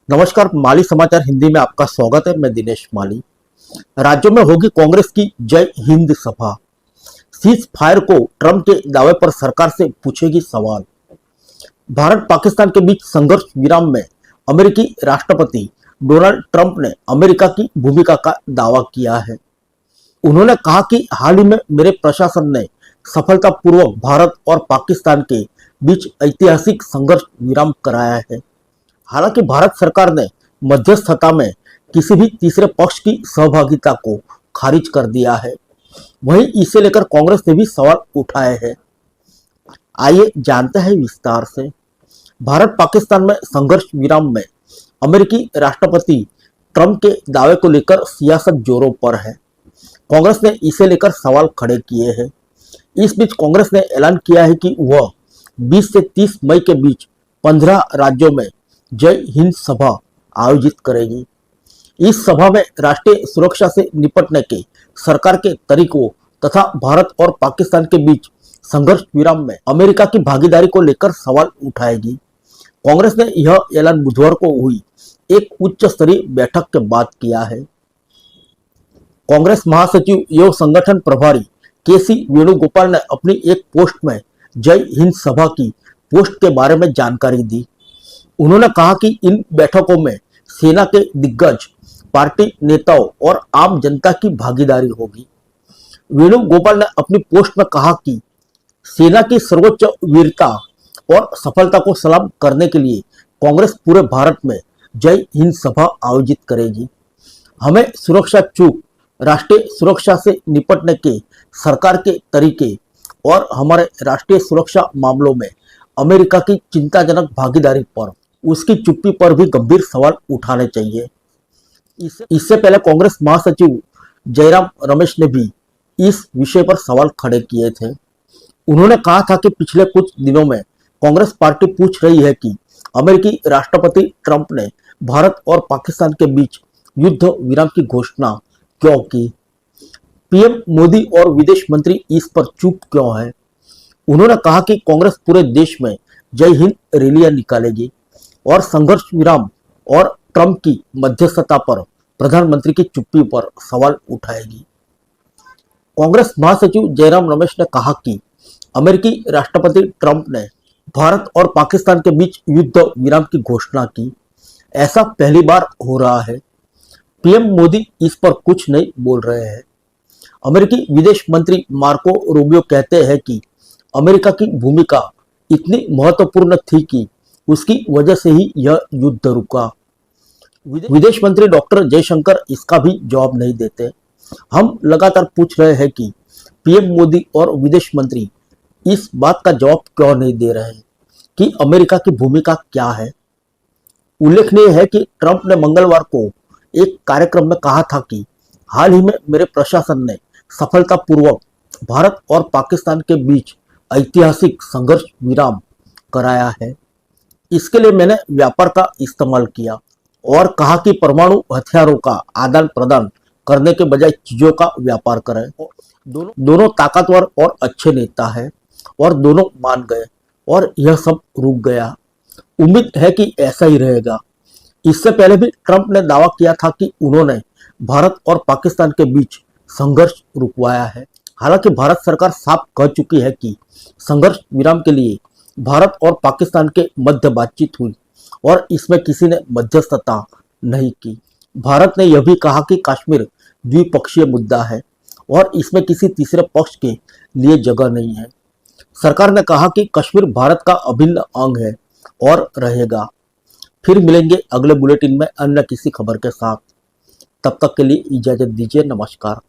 नमस्कार, माली समाचार हिंदी में आपका स्वागत है। मैं दिनेश माली। राज्यों में होगी कांग्रेस की जय हिंद सभा। सीज फायर को ट्रंप के दावे पर सरकार से पूछेगी सवाल। भारत पाकिस्तान के बीच संघर्ष विराम में अमेरिकी राष्ट्रपति डोनाल्ड ट्रंप ने अमेरिका की भूमिका का दावा किया है। उन्होंने कहा कि हाल ही में मेरे प्रशासन ने सफलतापूर्वक भारत और पाकिस्तान के बीच ऐतिहासिक संघर्ष विराम कराया है। हालांकि भारत सरकार ने मध्यस्थता में किसी भी तीसरे पक्ष की सहभागिता को खारिज कर दिया है। वहीं इसे लेकर कांग्रेस ने भी सवाल उठाए हैं। आइए जानते हैं विस्तार से। भारत पाकिस्तान में संघर्ष विराम में अमेरिकी राष्ट्रपति ट्रंप के दावे को लेकर सियासत जोरों पर है। कांग्रेस ने इसे लेकर सवाल खड़े किए हैं। इस बीच कांग्रेस ने ऐलान किया है कि वह 20 से 30 मई के बीच 15 राज्यों में जय हिंद सभा आयोजित करेगी। इस सभा में राष्ट्रीय सुरक्षा से निपटने के सरकार के तरीकों तथा भारत और पाकिस्तान के बीच संघर्ष विराम में अमेरिका की भागीदारी को लेकर सवाल उठाएगी। कांग्रेस ने यह ऐलान बुधवार को हुई एक उच्च स्तरीय बैठक के बाद किया है। कांग्रेस महासचिव एवं संगठन प्रभारी केसी वेणुगोपाल ने अपनी एक पोस्ट में जय हिंद सभा की पोस्ट के बारे में जानकारी दी। उन्होंने कहा कि इन बैठकों में सेना के दिग्गज, पार्टी नेताओं और आम जनता की भागीदारी होगी। वेणुगोपाल ने अपनी पोस्ट में कहा कि सेना की सर्वोच्च वीरता और सफलता को सलाम करने के लिए कांग्रेस पूरे भारत में जय हिंद सभा आयोजित करेगी। हमें सुरक्षा चूक, राष्ट्रीय सुरक्षा से निपटने के सरकार के तरीके और हमारे राष्ट्रीय सुरक्षा मामलों में अमेरिका की चिंताजनक भागीदारी पर, उसकी चुप्पी पर भी गंभीर सवाल उठाने चाहिए। इससे पहले कांग्रेस महासचिव जयराम रमेश ने भी इस विषय पर सवाल खड़े किए थे। उन्होंने कहा था कि पिछले कुछ दिनों में कांग्रेस पार्टी पूछ रही है कि अमेरिकी राष्ट्रपति ट्रंप ने भारत और पाकिस्तान के बीच युद्ध विराम की घोषणा क्यों की। पीएम मोदी और विदेश मंत्री इस पर चुप क्यों है। उन्होंने कहा कि कांग्रेस पूरे देश में जय हिंद रैलियां निकालेगी और संघर्ष विराम और ट्रंप की मध्यस्थता पर प्रधानमंत्री की चुप्पी पर सवाल उठाएगी। कांग्रेस महासचिव जयराम रमेश ने कहा कि अमेरिकी राष्ट्रपति ट्रंप ने भारत और पाकिस्तान के बीच युद्ध विराम की घोषणा की। ऐसा पहली बार हो रहा है। पीएम मोदी इस पर कुछ नहीं बोल रहे हैं। अमेरिकी विदेश मंत्री मार्को रूबियो कहते हैं कि अमेरिका की भूमिका इतनी महत्वपूर्ण थी कि उसकी वजह से ही यह युद्ध रुका। विदेश मंत्री डॉक्टर जयशंकर इसका भी जवाब नहीं देते। हम लगातार पूछ रहे हैं कि पीएम मोदी और विदेश मंत्री इस बात का जवाब क्यों नहीं दे रहे हैं कि अमेरिका की भूमिका क्या है। उल्लेखनीय है कि ट्रंप ने मंगलवार को एक कार्यक्रम में कहा था कि हाल ही में मेरे प्रशासन ने सफलतापूर्वक भारत और पाकिस्तान के बीच ऐतिहासिक संघर्ष विराम कराया है। इसके लिए मैंने व्यापार का इस्तेमाल किया और कहा कि परमाणु हथियारों का आदान प्रदान करने के बजाय चीजों का व्यापार करें। दोनों ताकतवर और अच्छे नेता हैं और दोनों मान गए और यह सब रुक गया। उम्मीद है कि ऐसा ही रहेगा। इससे पहले भी ट्रंप ने दावा किया था कि उन्होंने भारत और पाकिस्तान के बीच संघर्ष रुकवाया है। हालांकि भारत सरकार साफ कह चुकी है कि संघर्ष विराम के लिए भारत और पाकिस्तान के मध्य बातचीत हुई और इसमें किसी ने मध्यस्थता नहीं की। भारत ने यह भी कहा कि कश्मीर द्विपक्षीय मुद्दा है और इसमें किसी तीसरे पक्ष के लिए जगह नहीं है। सरकार ने कहा कि कश्मीर भारत का अभिन्न अंग है और रहेगा। फिर मिलेंगे अगले बुलेटिन में अन्य किसी खबर के साथ। तब तक के लिए इजाजत दीजिए। नमस्कार।